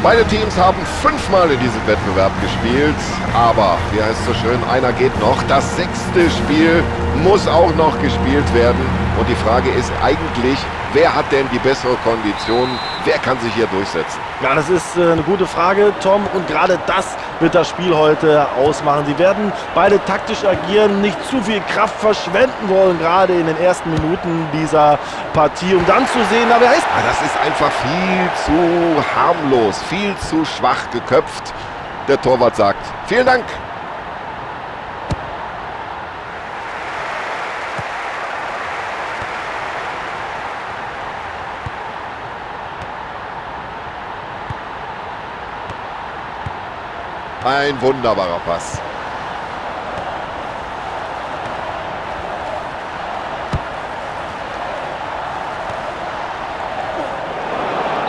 Beide Teams haben 5-mal in diesem Wettbewerb gespielt, aber, wie heißt es so schön, einer geht noch. Das 6. Spiel muss auch noch gespielt werden und die Frage ist eigentlich, wer hat denn die bessere Kondition? Wer kann sich hier durchsetzen? Ja, das ist eine gute Frage, Tom. Und gerade das wird das Spiel heute ausmachen. Sie werden beide taktisch agieren, nicht zu viel Kraft verschwenden wollen, gerade in den ersten Minuten dieser Partie, um dann zu sehen, aber er ist... Das ist einfach viel zu harmlos, viel zu schwach geköpft. Der Torwart sagt, vielen Dank. Ein wunderbarer Pass.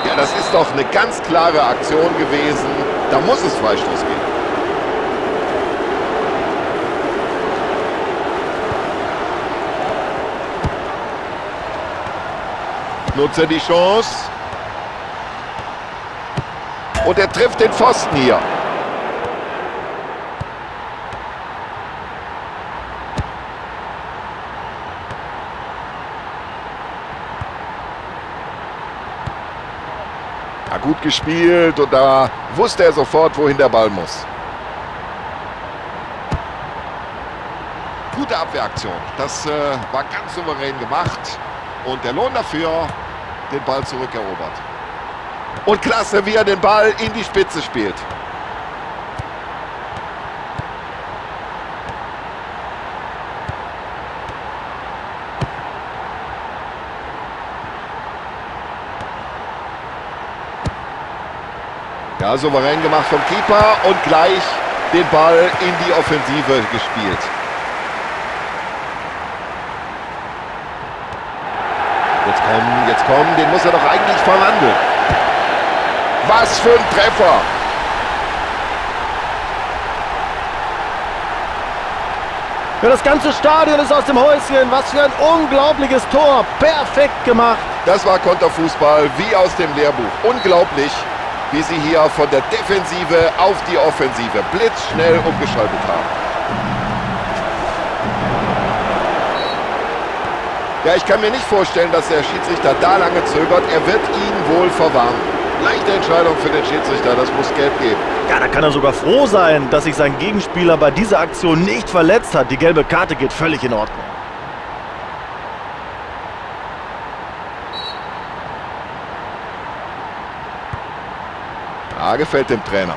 Ja, das ist doch eine ganz klare Aktion gewesen. Da muss es Freistoß geben. Nutze die Chance. Und er trifft den Pfosten hier. Gut gespielt und da wusste er sofort, wohin der Ball muss. Gute Abwehraktion. Das war ganz souverän gemacht und der Lohn dafür, den Ball zurückerobert. Und klasse, wie er den Ball in die Spitze spielt. Ja, souverän gemacht vom Keeper und gleich den Ball in die Offensive gespielt. Jetzt kommen, den muss er doch eigentlich verwandeln. Was für ein Treffer! Ja, das ganze Stadion ist aus dem Häuschen. Was für ein unglaubliches Tor. Perfekt gemacht. Das war Konterfußball wie aus dem Lehrbuch. Unglaublich, wie sie hier von der Defensive auf die Offensive blitzschnell umgeschaltet haben. Ja, ich kann mir nicht vorstellen, dass der Schiedsrichter da lange zögert. Er wird ihn wohl verwarnen. Leichte Entscheidung für den Schiedsrichter, das muss Gelb geben. Ja, da kann er sogar froh sein, dass sich sein Gegenspieler bei dieser Aktion nicht verletzt hat. Die gelbe Karte geht völlig in Ordnung. Ja, gefällt dem Trainer.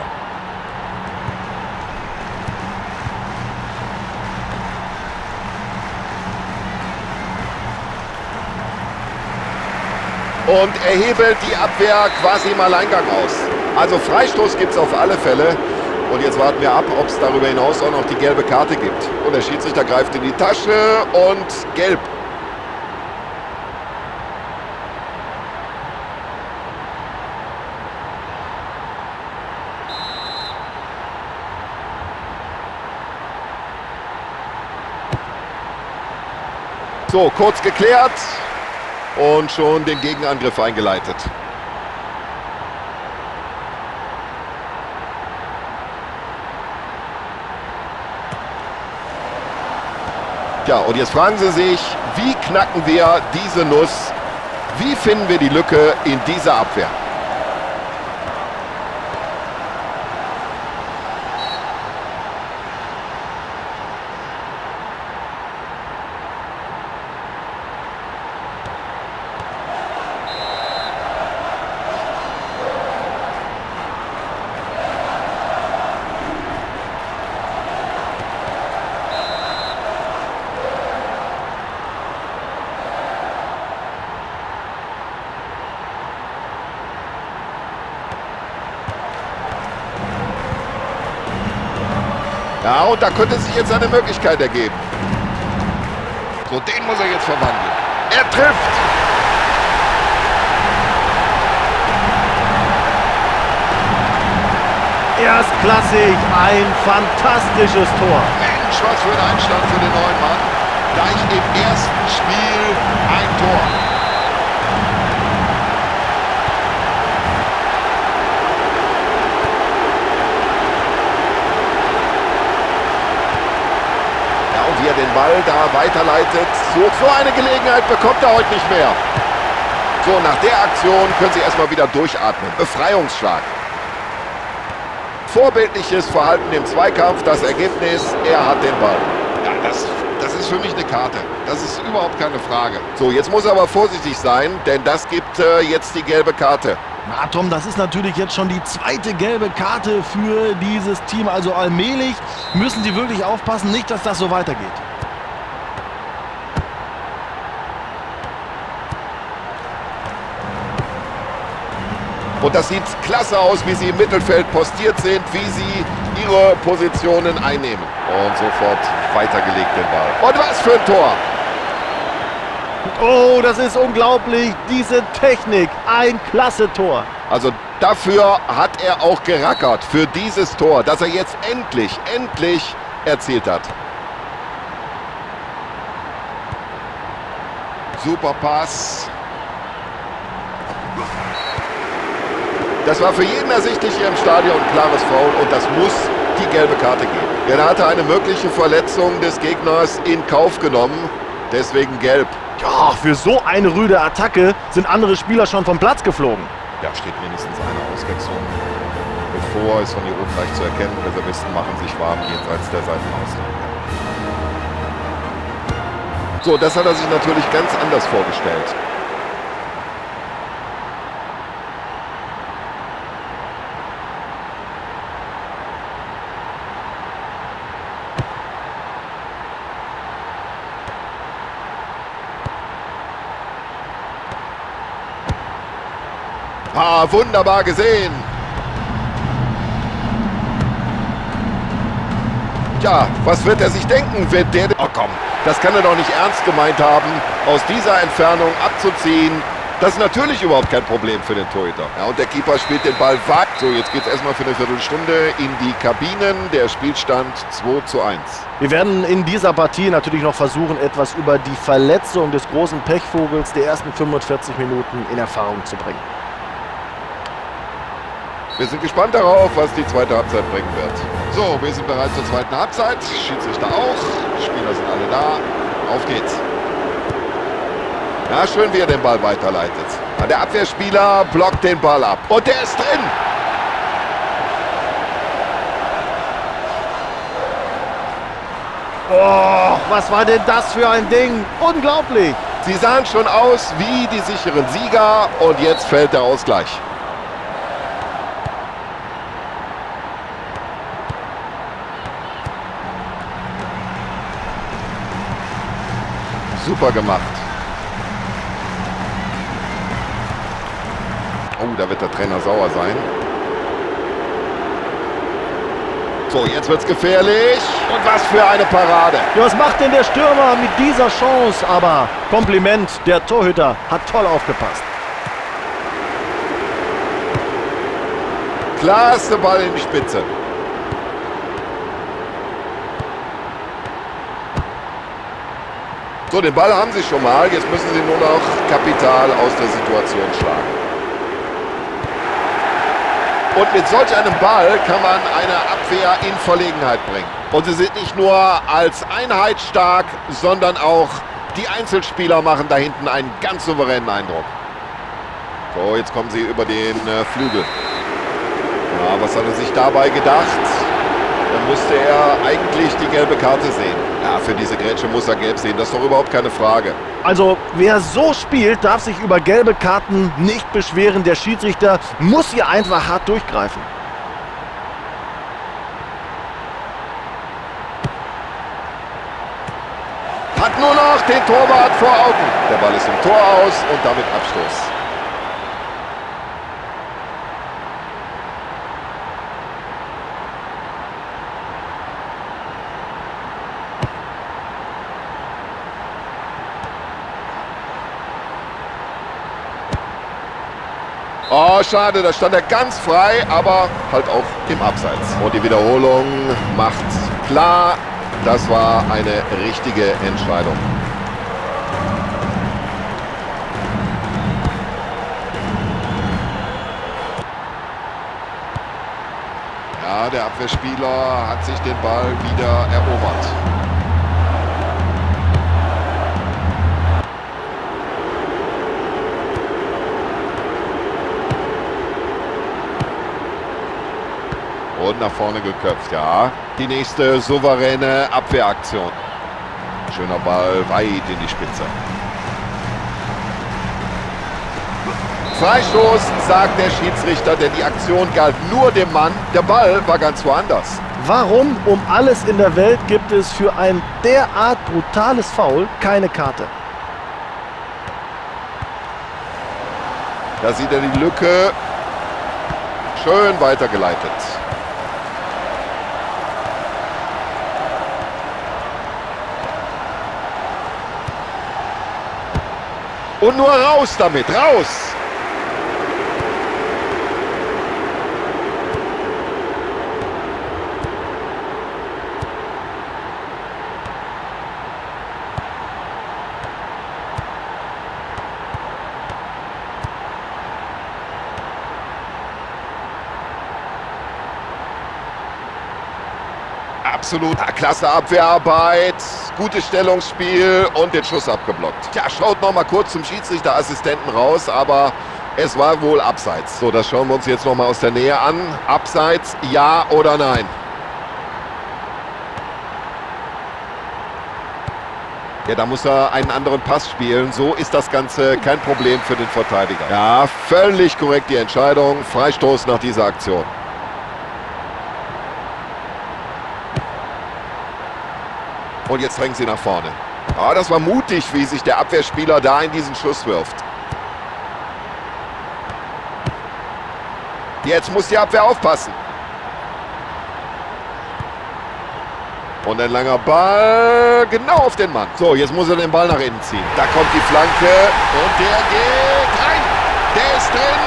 Und er hebelt die Abwehr quasi im Alleingang aus. Also Freistoß gibt es auf alle Fälle. Und jetzt warten wir ab, ob es darüber hinaus auch noch die gelbe Karte gibt. Und der Schiedsrichter greift in die Tasche und gelb. So, kurz geklärt und schon den Gegenangriff eingeleitet. Ja, und jetzt fragen Sie sich, wie knacken wir diese Nuss? Wie finden wir die Lücke in dieser Abwehr? Ja, und da könnte sich jetzt eine Möglichkeit ergeben. So, den muss er jetzt verwandeln. Er trifft! Erstklassig, ein fantastisches Tor. Mensch, was für ein Einstand für den neuen Mann. Gleich im ersten Spiel ein Tor. weiterleitet. So eine Gelegenheit bekommt er heute nicht mehr. So, nach der Aktion können sie erstmal wieder durchatmen. Befreiungsschlag. Vorbildliches Verhalten im Zweikampf. Das Ergebnis, er hat den Ball. Ja, das ist für mich eine Karte. Das ist überhaupt keine Frage. So, jetzt muss er aber vorsichtig sein, denn das gibt jetzt die gelbe Karte. Na Tom, das ist natürlich jetzt schon die zweite gelbe Karte für dieses Team. Also allmählich müssen sie wirklich aufpassen, nicht, dass das so weitergeht. Und das sieht klasse aus, wie sie im Mittelfeld postiert sind, wie sie ihre Positionen einnehmen. Und sofort weitergelegt den Ball. Und was für ein Tor! Oh, das ist unglaublich, diese Technik, ein klasse Tor. Also dafür hat er auch gerackert, für dieses Tor, das er jetzt endlich erzielt hat. Super Pass. Das war für jeden ersichtlich hier im Stadion ein klares Foul und das muss die gelbe Karte geben. Denn er hatte eine mögliche Verletzung des Gegners in Kauf genommen, deswegen gelb. Ja, für so eine rüde Attacke sind andere Spieler schon vom Platz geflogen. Da steht mindestens eine Auswechslung bevor, ist von hier oben leicht zu erkennen. Reservisten machen sich warm jenseits der Seitenauslinie. So, das hat er sich natürlich ganz anders vorgestellt. Ah, wunderbar gesehen. Tja, was wird er sich denken? Wird der... Oh komm, das kann er doch nicht ernst gemeint haben, aus dieser Entfernung abzuziehen. Das ist natürlich überhaupt kein Problem für den Torhüter. Ja, und der Keeper spielt den Ball weit. So, jetzt geht es erstmal für eine Viertelstunde in die Kabinen. Der Spielstand 2:1. Wir werden in dieser Partie natürlich noch versuchen, etwas über die Verletzung des großen Pechvogels der ersten 45 Minuten in Erfahrung zu bringen. Wir sind gespannt darauf, was die zweite Halbzeit bringen wird. So, wir sind bereit zur zweiten Halbzeit. Schiedsrichter auch. Spieler sind alle da. Auf geht's. Ja, schön, wie er den Ball weiterleitet. Der Abwehrspieler blockt den Ball ab. Und der ist drin. Oh, was war denn das für ein Ding? Unglaublich. Sie sahen schon aus wie die sicheren Sieger. Und jetzt fällt der Ausgleich. Super gemacht. Oh, da wird der Trainer sauer sein. So, jetzt wird's gefährlich. Und was für eine Parade. Ja, was macht denn der Stürmer mit dieser Chance? Aber Kompliment, der Torhüter hat toll aufgepasst. Klasse Ball in die Spitze. So, den Ball haben sie schon mal. Jetzt müssen sie nur noch Kapital aus der Situation schlagen. Und mit solch einem Ball kann man eine Abwehr in Verlegenheit bringen. Und sie sind nicht nur als Einheit stark, sondern auch die Einzelspieler machen da hinten einen ganz souveränen Eindruck. So, jetzt kommen sie über den Flügel. Ja, was hat er sich dabei gedacht? Dann musste er eigentlich die gelbe Karte sehen. Ja, für diese Grätsche muss er gelb sehen. Das ist doch überhaupt keine Frage. Also, wer so spielt, darf sich über gelbe Karten nicht beschweren. Der Schiedsrichter muss hier einfach hart durchgreifen. Hat nur noch den Torwart vor Augen. Der Ball ist im Tor aus und damit Abstoß. Oh, schade, da stand er ganz frei, aber halt auch im Abseits. Und die Wiederholung macht klar, das war eine richtige Entscheidung. Ja, der Abwehrspieler hat sich den Ball wieder erobert. Und nach vorne geköpft, ja. Die nächste souveräne Abwehraktion. Schöner Ball, weit in die Spitze. Freistoß, sagt der Schiedsrichter, denn die Aktion galt nur dem Mann. Der Ball war ganz woanders. Warum um alles in der Welt gibt es für ein derart brutales Foul keine Karte? Da sieht er die Lücke. Schön weitergeleitet. Und nur raus damit, raus! Absolut klasse Abwehrarbeit, gutes Stellungsspiel und den Schuss abgeblockt. Ja, schaut noch mal kurz zum Schiedsrichterassistenten raus, aber es war wohl abseits. So, das schauen wir uns jetzt noch mal aus der Nähe an. Abseits, ja oder nein? Ja, da muss er einen anderen Pass spielen. So ist das Ganze kein Problem für den Verteidiger. Ja, völlig korrekt die Entscheidung. Freistoß nach dieser Aktion. Und jetzt drängen sie nach vorne. Ah, das war mutig, wie sich der Abwehrspieler da in diesen Schuss wirft. Jetzt muss die Abwehr aufpassen. Und ein langer Ball genau auf den Mann. So, jetzt muss er den Ball nach innen ziehen. Da kommt die Flanke und der geht rein. Der ist drin.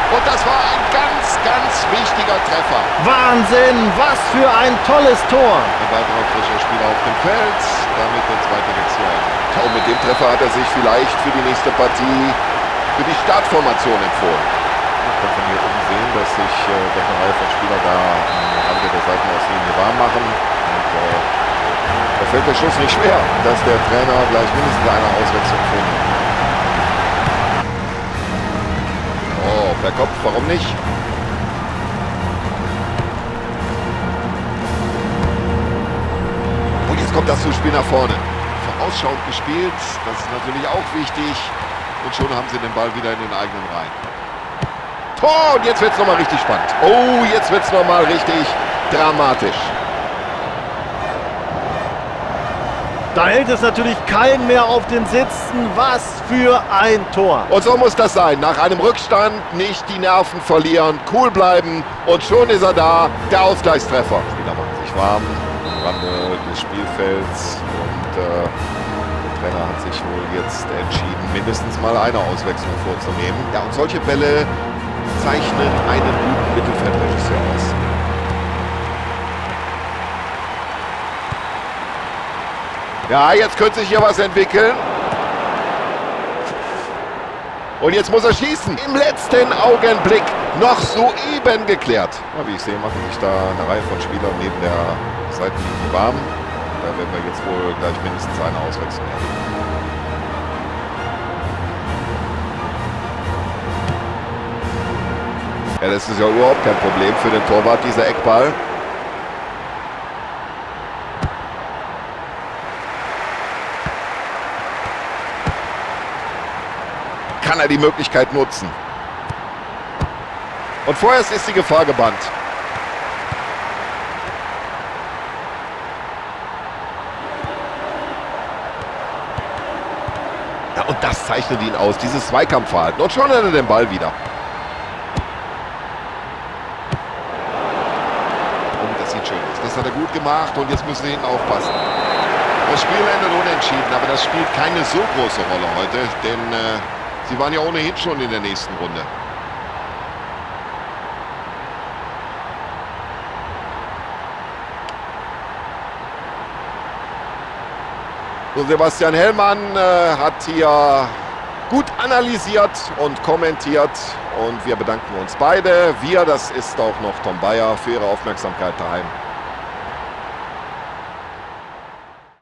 Und das war ein ganz, ganz wichtiger Treffer. Wahnsinn, was für ein tolles Tor. Ein weiterer frischer Spieler auf dem Feld, damit der zweite Wechsel. Und mit dem Treffer hat er sich vielleicht für die nächste Partie, für die Startformation empfohlen. Ich kann von hier oben sehen, dass sich doch eine Reihe von Spielern da am Rande der Seitenauslinie warm machen. Und da fällt der Schuss nicht schwer, dass der Trainer gleich mindestens eine Auswechslung findet. Oh, per Kopf, warum nicht? Und jetzt kommt das Zuspiel nach vorne. Vorausschauend gespielt, das ist natürlich auch wichtig. Und schon haben sie den Ball wieder in den eigenen Reihen. Tor! Und jetzt wird es nochmal richtig spannend. Oh, jetzt wird es nochmal richtig dramatisch. Da hält es natürlich keinen mehr auf den Sitzen. Was für ein Tor. Und so muss das sein. Nach einem Rückstand nicht die Nerven verlieren, cool bleiben und schon ist er da, der Ausgleichstreffer. Die Spieler machen sich warm am Rande des Spielfelds und der Trainer hat sich wohl jetzt entschieden, mindestens mal eine Auswechslung vorzunehmen. Ja, und solche Bälle zeichnen einen guten Mittelfeldregisseur aus. Ja, jetzt könnte sich hier was entwickeln. Und jetzt muss er schießen. Im letzten Augenblick noch soeben geklärt. Ja, wie ich sehe, machen sich da eine Reihe von Spielern neben der Seitenlinie warm. Da werden wir jetzt wohl gleich mindestens eine Auswechslung erleben. Ja, das ist ja überhaupt kein Problem für den Torwart, dieser Eckball. Kann er die Möglichkeit nutzen. Und vorerst ist die Gefahr gebannt. Ja, und das zeichnet ihn aus, dieses Zweikampfverhalten. Und schon hat er den Ball wieder. Oh, das sieht schön aus. Das hat er gut gemacht und jetzt müssen wir hinten aufpassen. Das Spiel endet unentschieden, aber das spielt keine so große Rolle heute, denn sie waren ja ohnehin schon in der nächsten Runde. So, Sebastian Hellmann hat hier gut analysiert und kommentiert und wir bedanken uns beide. Wir, das ist auch noch Tom Bayer, für Ihre Aufmerksamkeit daheim.